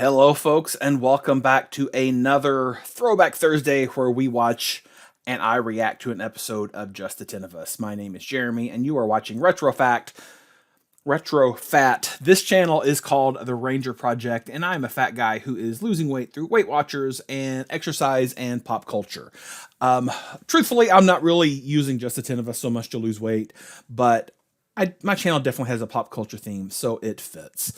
Hello, folks, and welcome back to another Throwback Thursday where we watch and I react to an episode of Just the 10 of Us. My name is Jeremy, and you are watching Retro Fat. This channel is called The Ranger Project, and I'm a fat guy who is losing weight through Weight Watchers and exercise and pop culture. Truthfully, I'm not really using Just the 10 of Us so much to lose weight, but my channel definitely has a pop culture theme, so it fits.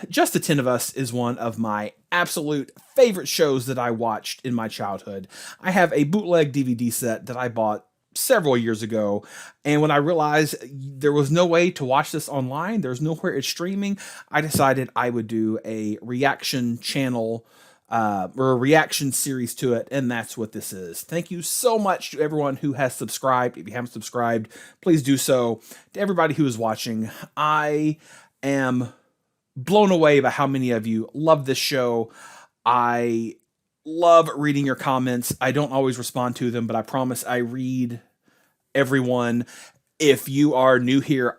Just the 10 of Us is one of my absolute favorite shows that I watched in my childhood. I have a bootleg DVD set that I bought several years ago, and when I realized there was no way to watch this online, there's nowhere it's streaming, I decided I would do a reaction channel or a reaction series to it, and that's what this is. Thank you so much to everyone who has subscribed. If you haven't subscribed, please do so. To everybody who is watching, I am blown away by how many of you love this show. I love reading your comments. I don't always respond to them, but I promise I read everyone. If you are new here,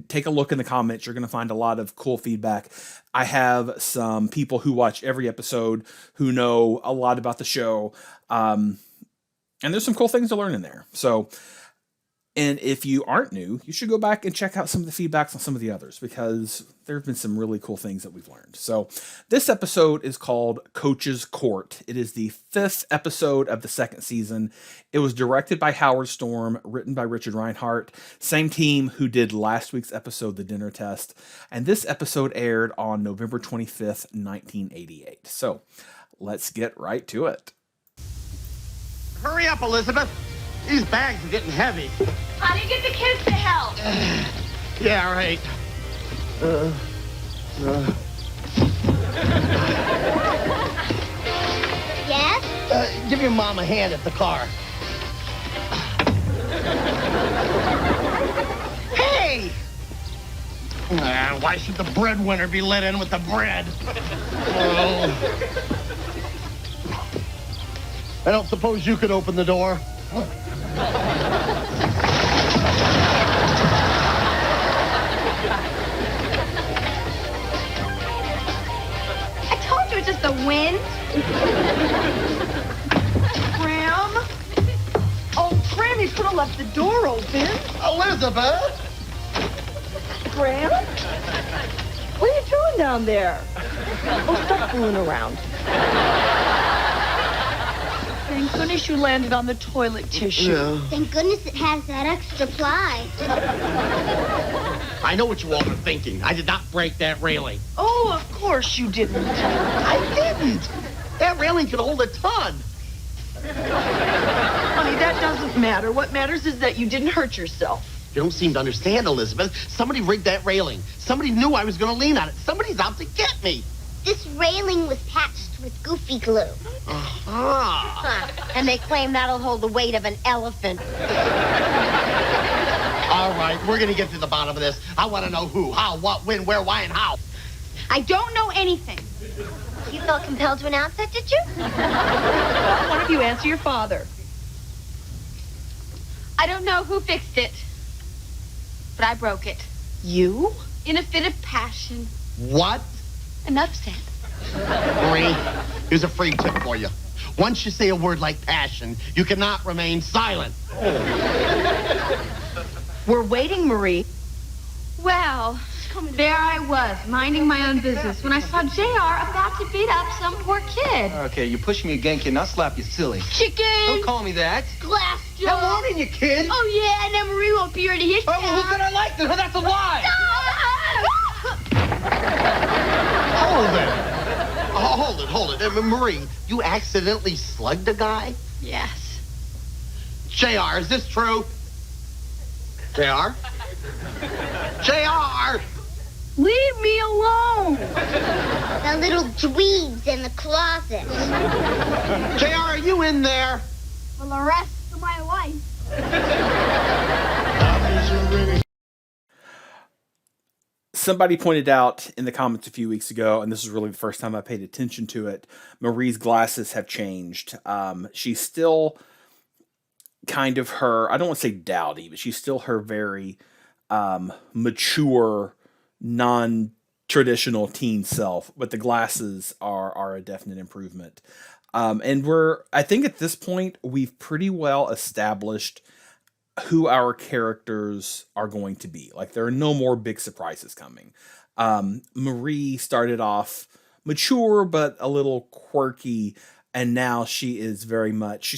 take a look in the comments. You're going to find a lot of cool feedback. I have some people who watch every episode who know a lot about the show. And there's some cool things to learn in there. And if you aren't new, you should go back and check out some of the feedbacks on some of the others, because there have been some really cool things that we've learned. So this episode is called Coach's Court. It is the 5th episode of the 2nd season. It was directed by Howard Storm, written by Richard Reinhardt, same team who did last week's episode, The Dinner Test. And this episode aired on November 25th, 1988. So let's get right to it. Hurry up, Elizabeth. These bags are getting heavy. How do you get the kids to help? Yeah, right. Yes? Give your mom a hand at the car. Hey! Why should the breadwinner be let in with the bread? Oh. I don't suppose you could open the door. I told you it's just the wind. Graham? Oh, Graham, you could have left the door open. Elizabeth! Graham? What are you doing down there? Oh, stop fooling around. Thank goodness you landed on the toilet tissue. Yeah. Thank goodness it has that extra ply. I know what you all are thinking. I did not break that railing. Oh, of course you didn't. I didn't. That railing could hold a ton. Honey, that doesn't matter. What matters is that you didn't hurt yourself. You don't seem to understand, Elizabeth. Somebody rigged that railing. Somebody knew I was going to lean on it. Somebody's out to get me. This railing was patched with goofy glue. Uh-huh. And they claim that'll hold the weight of an elephant. All right, we're going to get to the bottom of this. I want to know who, how, what, when, where, why, and how. I don't know anything. You felt compelled to announce that, did you? Well, one of you answer your father. I don't know who fixed it, but I broke it. You? In a fit of passion. What? Enough said. Marie, here's a free tip for you. Once you say a word like passion, you cannot remain silent. We're waiting, Marie. Well, there I was, minding my own business, when I saw JR about to beat up some poor kid. Okay, you push me again, kid, and I'll slap you silly. Chicken! Don't call me that. Glass I'm jaw. warning you, kid. Oh, yeah, and then Marie won't be here to hit Oh, well, who said I liked it? That's a lie. Hold it. Marie, you accidentally slugged a guy? Yes. JR, is this true? JR? JR! Leave me alone. The little dweebs in the closet. JR, are you in there? For the rest of my life. Somebody pointed out in the comments a few weeks ago, and this is really the first time I paid attention to it, Marie's glasses have changed. She's still kind of her, I don't want to say dowdy, but she's still her very mature, non traditional teen self, but the glasses are a definite improvement. And I think at this point, we've pretty well established who our characters are going to be. Like, there are no more big surprises coming. Marie started off mature, but a little quirky. And now she's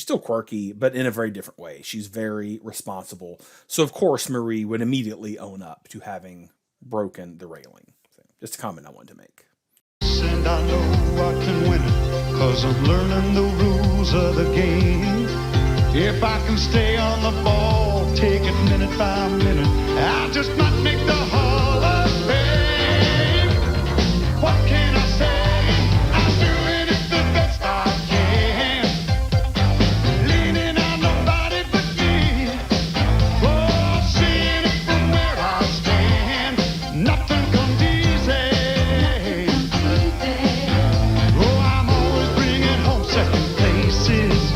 still quirky, but in a very different way. She's very responsible. So, of course, Marie would immediately own up to having broken the railing. So, just a comment I wanted to make. And I know I can win it, 'cause I'm learning the rules of the game. If I can stay on the ball, take it minute by minute, I just might make the Hall of Fame. What can I say? I'm doing it the best I can. Leaning on nobody but me. Oh, seeing it from where I stand. Nothing comes easy. Oh, I'm always bringing home second places.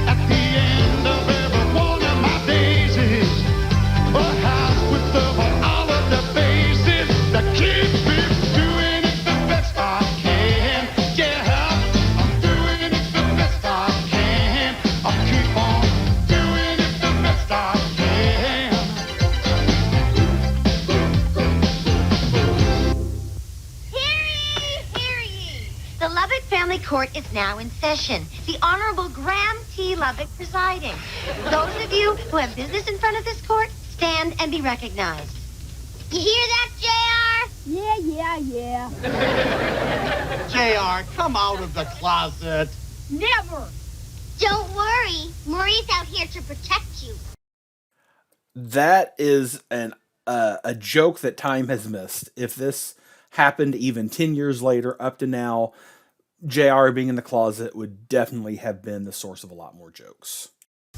At the end of every one of my daisies, a house with all of the bases that keeps me doing it the best I can. Yeah, I'm doing it the best I can. I'll keep on doing it the best I can. Hear ye! The Lubbock family court is now in session. The Honorable Graham T. Lubbock presiding. Those of you who have business in front of this court, stand and be recognized. You hear that, J.R.? Yeah. JR, come out of the closet. Never. Don't worry. Marie's out here to protect you. That is a joke that time has missed. If this happened even 10 years later, up to now, JR being in the closet would definitely have been the source of a lot more jokes.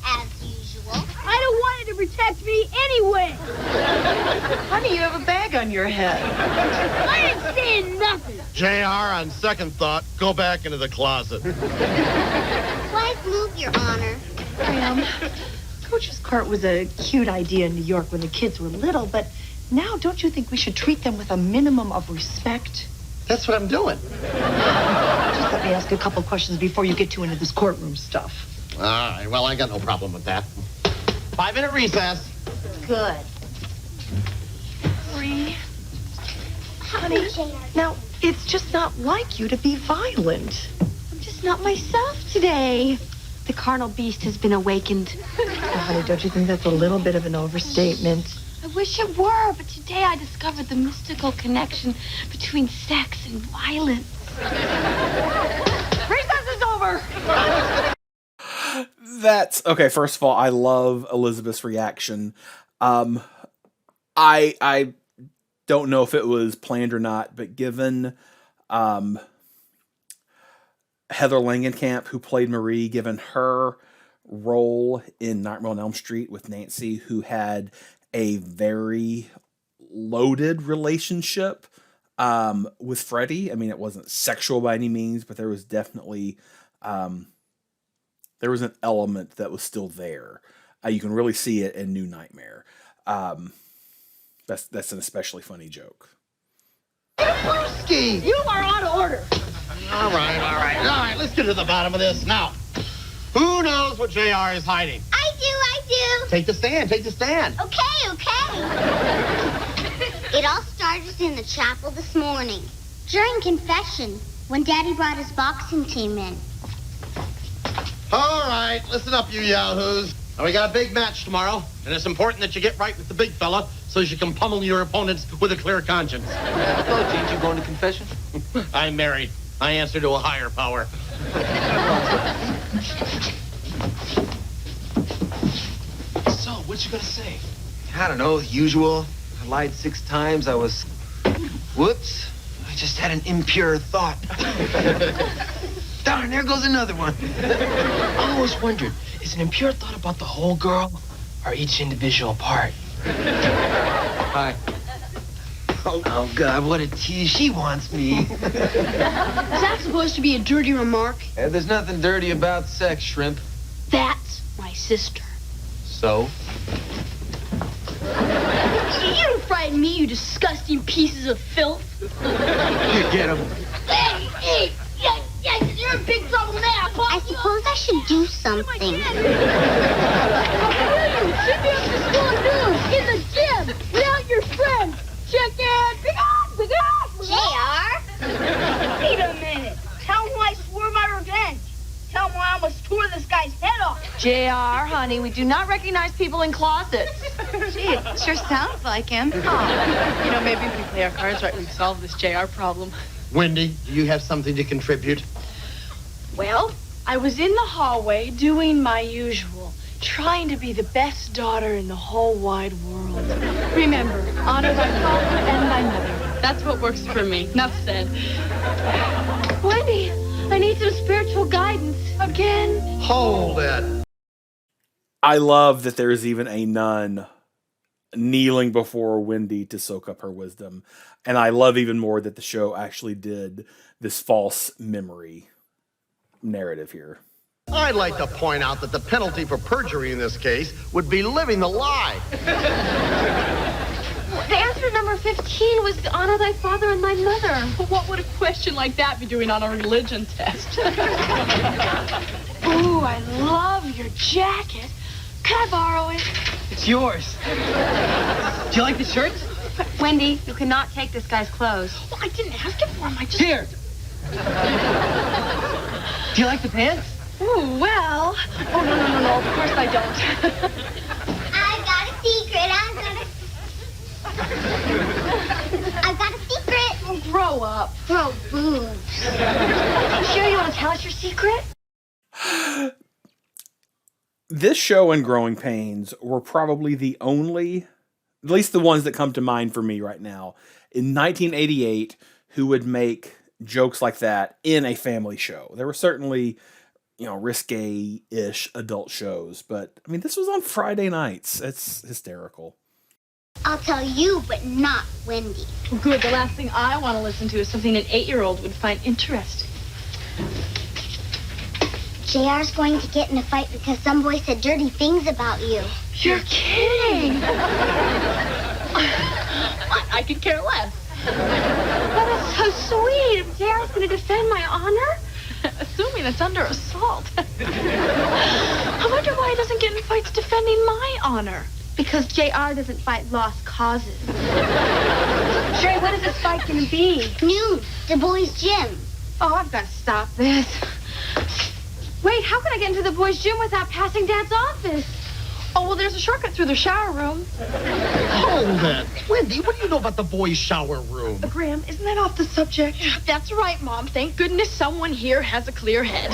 As usual. I don't want it to protect me anyway. Honey, you have a bag on your head. I ain't saying nothing. JR, on second thought, go back into the closet. Wise move, Your Honor. Graham, Coach's court was a cute idea in New York when the kids were little, but now don't you think we should treat them with a minimum of respect? That's what I'm doing. Just let me ask a couple questions before you get too into this courtroom stuff. All right, well, I got no problem with that. 5-minute recess. Good. Marie, honey, now, it's just not like you to be violent. I'm just not myself today. The carnal beast has been awakened. Oh, honey, don't you think that's a little bit of an overstatement? I wish it were, but today I discovered the mystical connection between sex and violence. Recess is over. That's okay. First of all, I love Elizabeth's reaction. I don't know if it was planned or not, but given Heather Langenkamp, who played Marie, given her role in Nightmare on Elm Street with Nancy, who had a very loaded relationship with Freddie. I mean, it wasn't sexual by any means, but there was definitely there was an element that was still there. You can really see it in New Nightmare. That's an especially funny joke. Brewski! You are out of order. All right, let's get to the bottom of this. Now, who knows what JR is hiding? I do. Take the stand. Okay. It all started in the chapel this morning. During confession, when Daddy brought his boxing team in. All right, listen up, you yahoos. Now, we got a big match tomorrow, and it's important that you get right with the big fella so you can pummel your opponents with a clear conscience. Oh, didn't you go into confession? I'm married. I answer to a higher power. So, what you gonna say? I don't know, the usual. I lied 6 times. Whoops. I just had an impure thought. Darn, there goes another one. I always wondered, is an impure thought about the whole girl or each individual part? Hi. Oh, God, what a tease. She wants me. Is that supposed to be a dirty remark? There's nothing dirty about sex, shrimp. That's my sister. So? You don't frighten me, you disgusting pieces of filth. You get him. Hey, yes, you're in big trouble now. I suppose I should do something. Should be up to school at noon in the gym without your friends. Check it. Big on. JR? Wait a minute. Tell him I swore my revenge. Tell him I almost tore this guy's head off. JR, honey, we do not recognize people in closets. Gee, it sure sounds like him. You know, maybe if we play our cards right, we can solve this JR problem. Wendy, do you have something to contribute? Well, I was in the hallway doing my usual, trying to be the best daughter in the whole wide world. Remember, honor thy father and thy mother. That's what works for me. Enough said. Wendy, I need some spiritual guidance. Again? Hold it. I love that there's even a nun kneeling before Wendy to soak up her wisdom. And I love even more that the show actually did this false memory narrative here. I'd like to point out that the penalty for perjury in this case would be living the lie. The answer to number 15 was honor thy father and thy mother. What would a question like that be doing on a religion test? Ooh, I love your jacket. Can I borrow it? It's yours. Do you like the shirts? Wendy, you cannot take this guy's clothes. Well, I didn't ask him for them. I just... Here. Do you like the pants? Ooh, well... Oh, no. Of course I don't. I've got a secret. I've got a secret. Oh, grow up. Bro, boobs. You sure you want to tell us your secret? This show and Growing Pains were probably the only, at least the ones that come to mind for me right now, in 1988, who would make jokes like that in a family show. There were certainly, risque-ish adult shows, but I mean, this was on Friday nights. It's hysterical. I'll tell you, but not Wendy. Good. The last thing I want to listen to is something an 8-year-old would find interesting. JR's going to get in a fight because some boy said dirty things about you. You're kidding. I could care less. That is so sweet. If JR's going to defend my honor. Assuming it's under assault. I wonder why he doesn't get in fights defending my honor. Because JR doesn't fight lost causes. Sherry, what is this fight going to be? Noon, the boys' gym. Oh, I've got to stop this. Wait, how can I get into the boys' gym without passing Dad's office? Oh, well, there's a shortcut through the shower room. Hold it. Wendy, what do you know about the boys' shower room? Graham, isn't that off the subject? That's right, Mom. Thank goodness someone here has a clear head.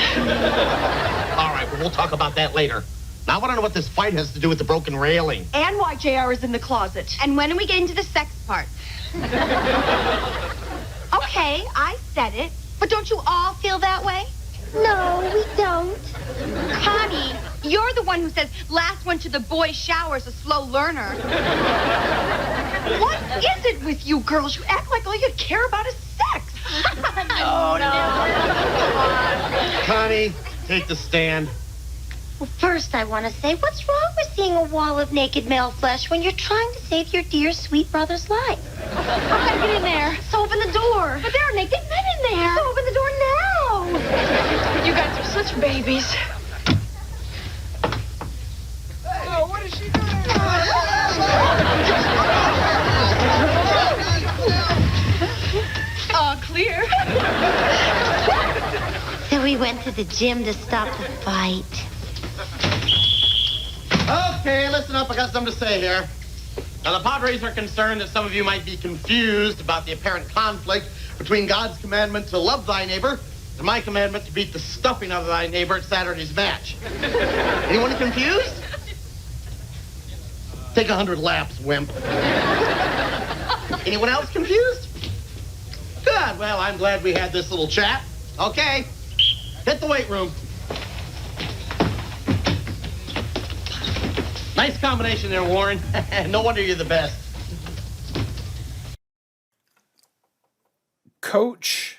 All right, well, we'll talk about that later. Now, I want to know what this fight has to do with the broken railing. And why JR is in the closet. And when do we get into the sex part? Okay, I said it. But don't you all feel that way? No, we don't. Connie, you're the one who says last one to the boys' shower is a slow learner. What is it with you girls? You act like all you care about is sex. Connie, take the stand. Well, first I want to say, what's wrong with seeing a wall of naked male flesh when you're trying to save your dear, sweet brother's life? I gotta get in there. So open the door. But there are naked men in there. So open the door now. You guys are such babies. Oh, what is she doing? Clear. So we went to the gym to stop the fight. Okay, listen up. I got something to say here. Now, the Padres are concerned that some of you might be confused about the apparent conflict between God's commandment to love thy neighbor and my commandment to beat the stuffing out of thy neighbor at Saturday's match. Anyone confused? Take 100 laps, wimp. Anyone else confused? Good. Well, I'm glad we had this little chat. Okay. Hit the weight room. Nice combination there, Warren. No wonder you're the best. Coach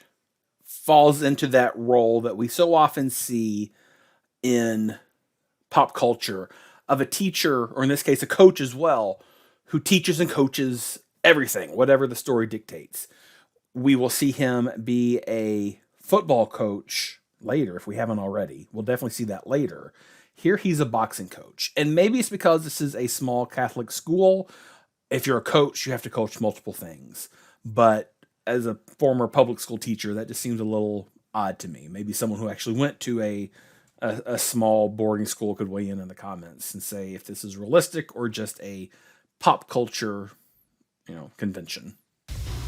falls into that role that we so often see in pop culture of a teacher, or in this case, a coach as well, who teaches and coaches everything, whatever the story dictates. We will see him be a football coach later if we haven't already. We'll definitely see that later. Here he's a boxing coach. And maybe it's because this is a small Catholic school. If you're a coach, you have to coach multiple things. But as a former public school teacher, that just seems a little odd to me. Maybe someone who actually went to a small boarding school could weigh in the comments and say if this is realistic or just a pop culture, convention.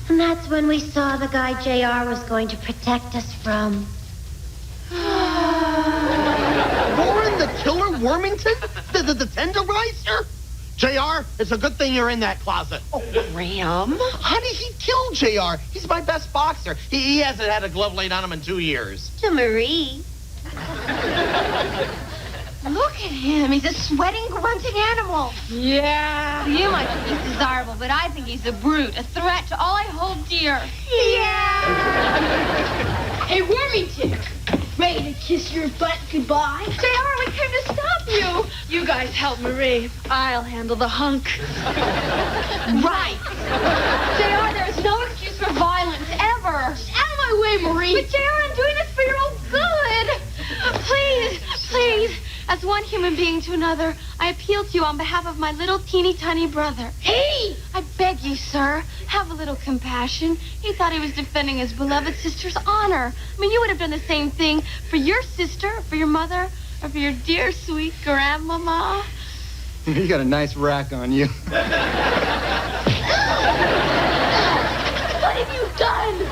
And that's when we saw the guy JR was going to protect us from. Warren the Killer Wormington? The tenderizer? JR, it's a good thing you're in that closet. Oh, Graham. How did he kill JR? He's my best boxer. He hasn't had a glove laid on him in 2 years. To Marie. Look at him. He's a sweating, grunting animal. Yeah. You might think he's desirable, but I think he's a brute, a threat to all I hold dear. Yeah. Hey, Wormington. Ready to kiss your butt goodbye? JR, we came to stop you. You guys help Marie. I'll handle the hunk. Right. JR, there is no excuse for violence, ever. Out of my way, Marie. But JR, I'm doing this for your own good. Please, please, as one human being to another, I appeal to you on behalf of my little teeny tiny brother. Hey! I beg you, sir, have a little compassion. He thought he was defending his beloved sister's honor. I mean, you would have done the same thing for your sister, for your mother, or for your dear, sweet grandmama. You got a nice rack on you. What have you done?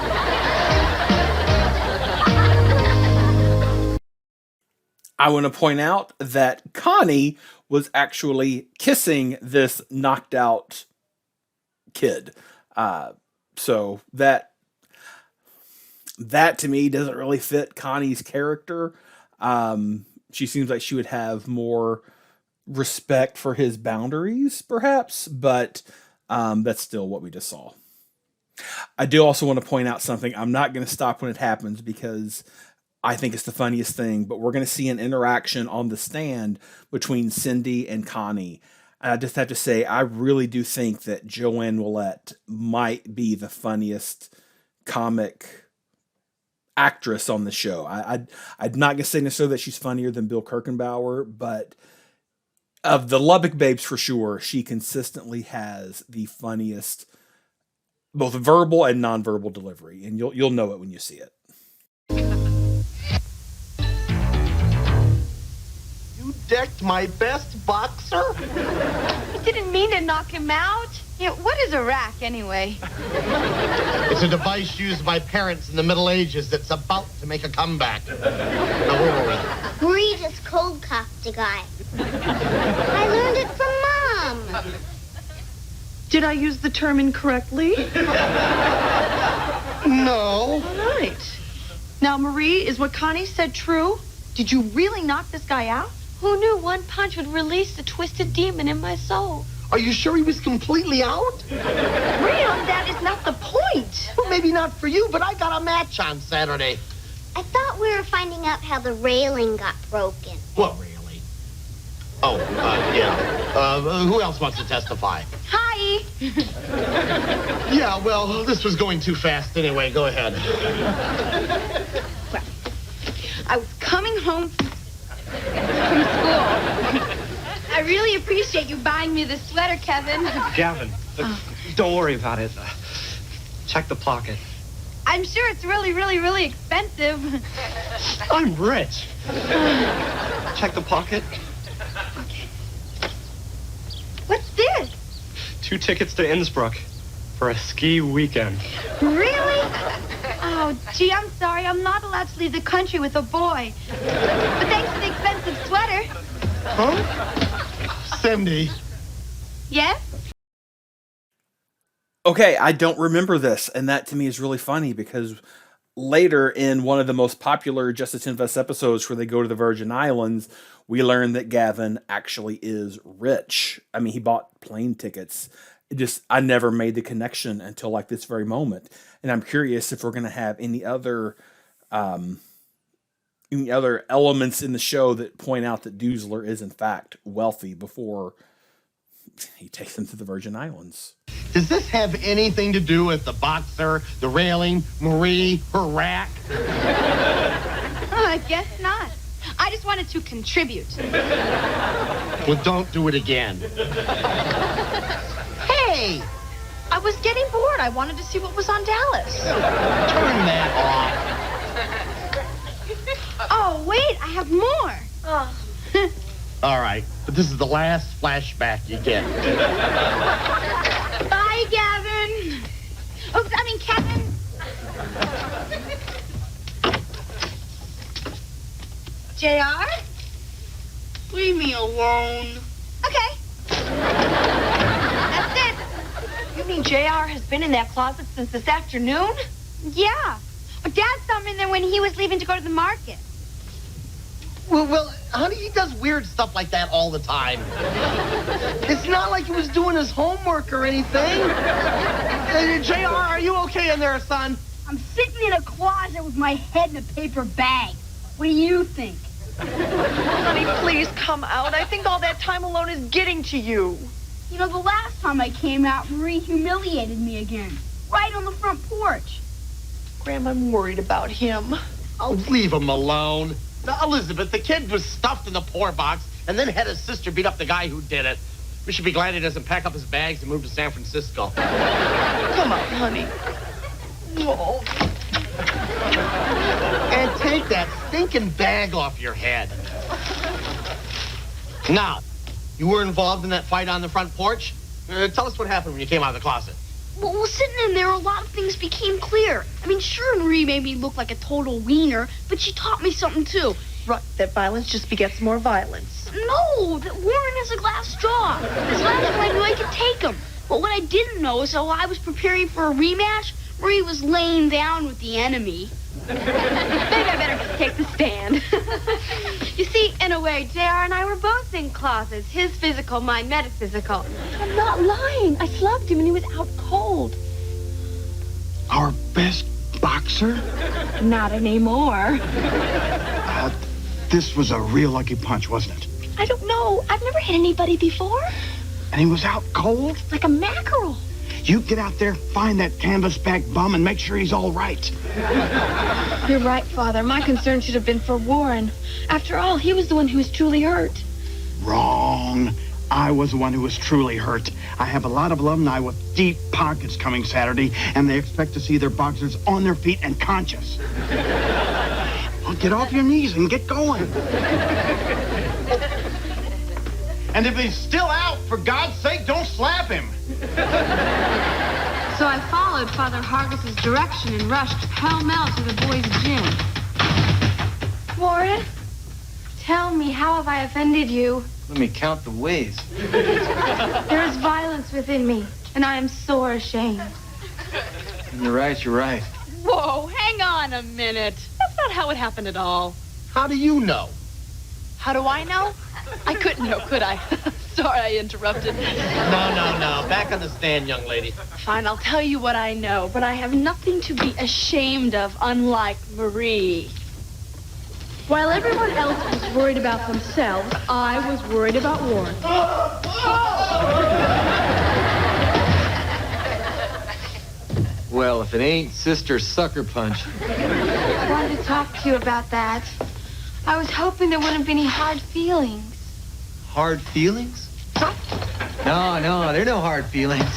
I want to point out that Connie was actually kissing this knocked out kid. So that to me doesn't really fit Connie's character. She seems like she would have more respect for his boundaries, perhaps, but that's still what we just saw. I do also want to point out something. I'm not going to stop when it happens because I think it's the funniest thing, but we're going to see an interaction on the stand between Cindy and Connie. And I just have to say, I really do think that Joanne Willette might be the funniest comic actress on the show. I'm not going to say necessarily that she's funnier than Bill Kirchenbauer, but of the Lubbock Babes for sure, she consistently has the funniest, both verbal and nonverbal delivery, and you'll know it when you see it. You decked my best boxer? I didn't mean to knock him out. Yeah, what is a rack, anyway? It's a device used by parents in the Middle Ages that's about to make a comeback. Now, where were we? Marie just cold cocked a guy. I learned it from Mom. Did I use the term incorrectly? No. All right. Now, Marie, is what Connie said true? Did you really knock this guy out? Who knew one punch would release the twisted demon in my soul? Are you sure he was completely out? Graham, that is not the point. Well, maybe not for you, but I got a match on Saturday. I thought we were finding out how the railing got broken. What railing? Oh, yeah. Who else wants to testify? Hi. Yeah, well, this was going too fast anyway. Go ahead. Well, I was coming home from school. I really appreciate you buying me this sweater, Kevin. Gavin, don't worry about it. Check the pocket. I'm sure it's really, really, really expensive. I'm rich. Check the pocket. Okay. What's this? 2 tickets to Innsbruck for a ski weekend. Really? Oh, gee, I'm sorry. I'm not allowed to leave the country with a boy. But thanks for the expensive sweater. Huh? Cindy. Yes? Okay, I don't remember this, and that to me is really funny because later in one of the most popular Justice Invest episodes where they go to the Virgin Islands, we learn that Gavin actually is rich. I mean, he bought plane tickets. I never made the connection until like this very moment. And I'm curious if we're going to have any other elements in the show that point out that Dusler is in fact wealthy before he takes them to the Virgin Islands. Does this have anything to do with the boxer, the railing, Marie, her rack? I guess not. I just wanted to contribute. Well, don't do it again. Hey! I was getting bored. I wanted to see what was on Dallas. Turn that off. Oh, wait, I have more. Oh. All right, but this is the last flashback you get. Bye, Gavin. Oh, I mean, Kevin. JR? Leave me alone. Okay. That's it. You mean JR has been in that closet since this afternoon? Yeah. But Dad saw him in there when he was leaving to go to the market. Well, honey, he does weird stuff like that all the time. It's not like he was doing his homework or anything. JR, are you okay in there, son? I'm sitting in a closet with my head in a paper bag. What do you think? Honey, please come out. I think all that time alone is getting to you. You know, the last time I came out, Marie humiliated me again. Right on the front porch. Graham, I'm worried about him. Oh, leave him alone. Now, Elizabeth, the kid was stuffed in the poor box and then had his sister beat up the guy who did it. We should be glad he doesn't pack up his bags and move to San Francisco. Come on, honey. Oh. And take that stinking bag off your head. Now, you were involved in that fight on the front porch? Tell us what happened when you came out of the closet. Well, sitting in there, a lot of things became clear. I mean, sure, Marie made me look like a total wiener, but she taught me something, too. Right, that violence just begets more violence. No, that Warren is a glass straw. This last time I knew I could take him. But what I didn't know is while I was preparing for a rematch, Marie was laying down with the enemy. Maybe I better just take the stand. You see, in a way, JR and I were both in closets. His physical, my metaphysical. I'm not lying. I slugged him and he was out cold. Our best boxer? Not anymore. This was a real lucky punch, wasn't it? I don't know. I've never hit anybody before. And he was out cold? Like a mackerel. You get out there, find that canvasback bum, and make sure he's all right. You're right, Father. My concern should have been for Warren. After all, he was the one who was truly hurt. Wrong. I was the one who was truly hurt. I have a lot of alumni with deep pockets coming Saturday, and they expect to see their boxers on their feet and conscious. Well, get off your knees and get going. And if he's still out, for God's sake, don't slap him. So I followed Father Hargis' direction and rushed pell-mell to the boys' gym. Warren, tell me, how have I offended you? Let me count the ways. There is violence within me, and I am sore ashamed. You're right, you're right. Whoa, hang on a minute. That's not how it happened at all. How do you know? How do I know? I couldn't know, could I? Sorry I interrupted. No. Back on the stand, young lady. Fine, I'll tell you what I know, but I have nothing to be ashamed of, unlike Marie. While everyone else was worried about themselves, I was worried about Warren. Well, if it ain't Sister Sucker Punch. I wanted to talk to you about that. I was hoping there wouldn't be any hard feelings. Hard feelings? No, there are no hard feelings.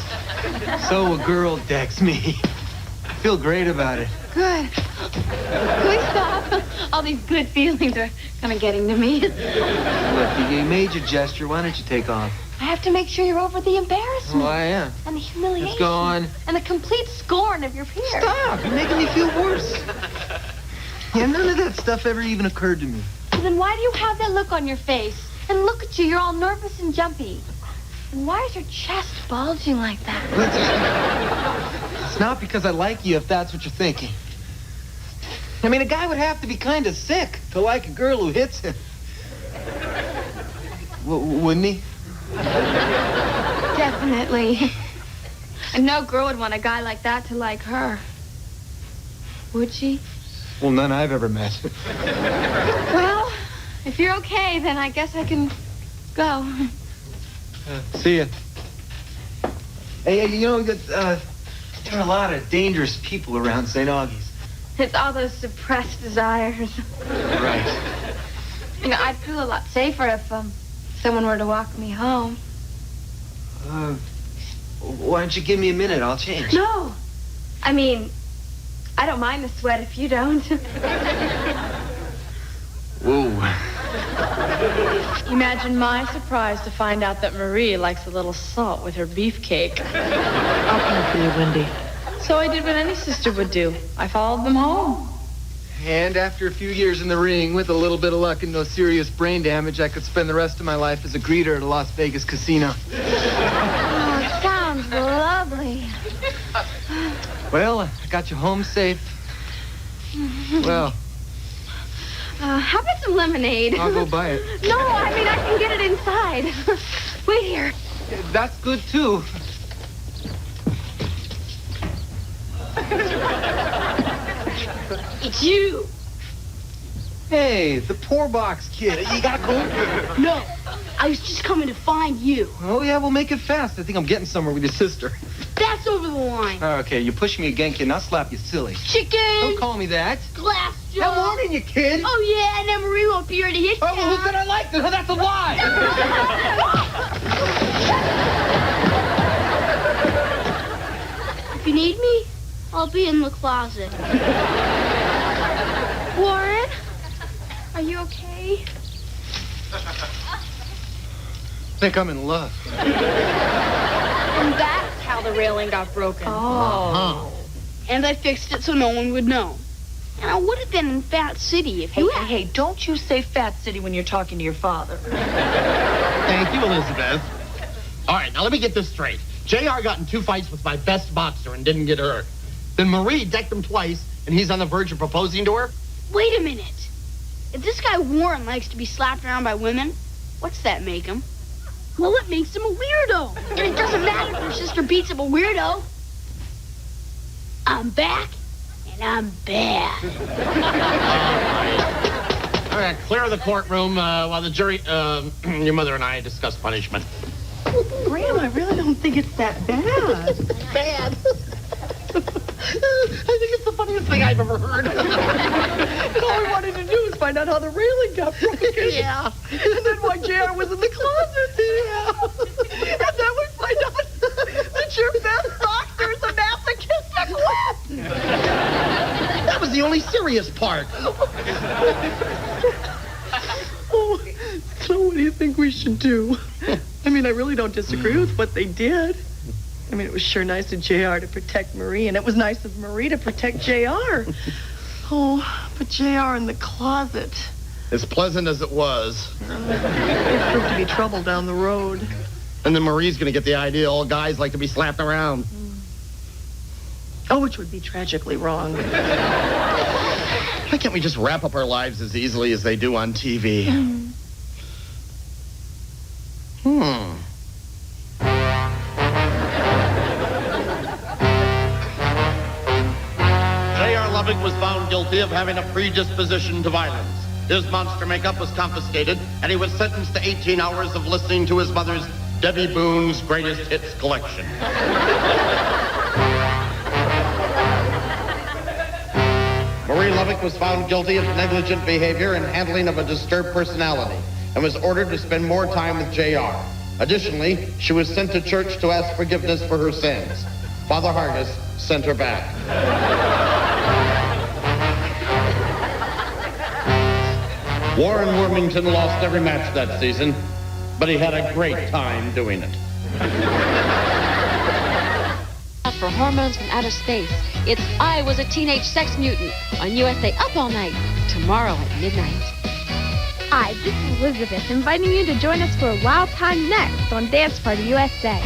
So a girl decks me. I feel great about it. Good. Can we stop? All these good feelings are kind of getting to me. Look, you made your gesture. Why don't you take off? I have to make sure you're over the embarrassment. Oh, I am. And the humiliation. Let's go on. And the complete scorn of your peers. Stop! You're making me feel worse. Yeah, none of that stuff ever even occurred to me. So then why do you have that look on your face? And look at you, you're all nervous and jumpy. And why is your chest bulging like that? It's not because I like you, if that's what you're thinking. I mean, a guy would have to be kind of sick to like a girl who hits him. Wouldn't he? Definitely. And no girl would want a guy like that to like her. Would she? Well, none I've ever met. Well, if you're okay, then I guess I can go. See ya. Hey, there are a lot of dangerous people around St. Augie's. It's all those suppressed desires. Right. I'd feel a lot safer if someone were to walk me home. Why don't you give me a minute? I'll change. No. I mean, I don't mind the sweat if you don't. Whoa. Imagine my surprise to find out that Marie likes a little salt with her beefcake. I'll come for you, Wendy. So I did what any sister would do. I followed them home. And after a few years in the ring, with a little bit of luck and no serious brain damage, I could spend the rest of my life as a greeter at a Las Vegas casino. Oh, it sounds lovely. Well, I got you home safe. Well, How about some lemonade? I'll go buy it. No, I mean, I can get it inside. Wait here. That's good, too. It's you. Hey, the poor box kid. You got cold? No, I was just coming to find you. Oh, yeah, we'll make it fast. I think I'm getting somewhere with your sister. That's over the line. Okay, you push me again, kid, and I'll slap you silly. Chicken. Don't call me that. Glass jaw. I'm warning you, kid. Oh, yeah, and then Marie won't be here to hit you. Oh, well, who said I liked it? That's a lie. If you need me, I'll be in the closet. Warren, are you okay? Think I'm in love. And that's how the railing got broken. Oh. And I fixed it so no one would know. And I would have been in Fat City if you had. Hey, don't you say Fat City when you're talking to your father. Thank you, Elizabeth. All right, now let me get this straight. JR got in 2 fights with my best boxer and didn't get hurt. Then Marie decked him twice, and he's on the verge of proposing to her? Wait a minute. If this guy Warren likes to be slapped around by women, what's that make him? Well, it makes him a weirdo. And it doesn't matter if your sister beats him a weirdo. I'm back, and I'm bad. All right, clear the courtroom while the jury, your mother and I discuss punishment. Graham, I really don't think it's that bad. Bad. I think it's the funniest thing I've ever heard. All we wanted to do was find out how the railing got broken. Yeah. And then why JR was in the closet. Yeah. And then we find out that your best boxer is a masochistic wimp. That was the only serious part. Oh, so what do you think we should do? I mean, I really don't disagree with what they did. I mean, it was sure nice of JR to protect Marie, and it was nice of Marie to protect JR. Oh, but JR in the closet. As pleasant as it was. It proved to be trouble down the road. And then Marie's going to get the idea all guys like to be slapped around. Oh, which would be tragically wrong. Why can't we just wrap up our lives as easily as they do on TV? J.R. Lubbock was found guilty of having a predisposition to violence. His monster makeup was confiscated, and he was sentenced to 18 hours of listening to his mother's Debbie Boone's Greatest Hits collection. Marie Lubbock was found guilty of negligent behavior and handling of a disturbed personality and was ordered to spend more time with JR. Additionally, she was sent to church to ask forgiveness for her sins. Father Hargis sent her back. Warren Wormington lost every match that season, but he had a great time doing it. For hormones from outer space, it's I Was a Teenage Sex Mutant on USA Up All Night, tomorrow at midnight. Hi, this is Elizabeth, inviting you to join us for a wild time next on Dance Party USA.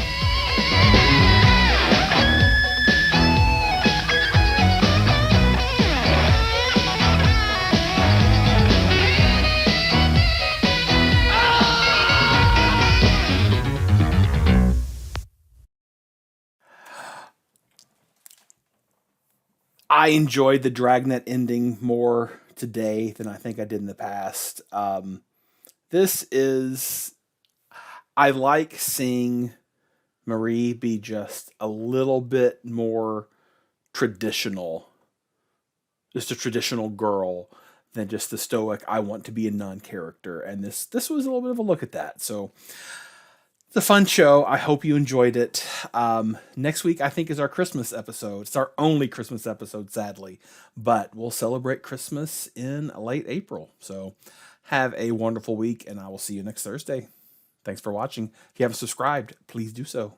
I enjoyed the Dragnet ending more today than I think I did in the past. I like seeing Marie be just a little bit more traditional, just a traditional girl than just the stoic I want to be a nun character. And this was a little bit of a look at that. So it's a fun show. I hope you enjoyed it. Next week, I think, is our Christmas episode. It's our only Christmas episode, sadly, but we'll celebrate Christmas in late April. So have a wonderful week, and I will see you next Thursday. Thanks for watching. If you haven't subscribed, please do so.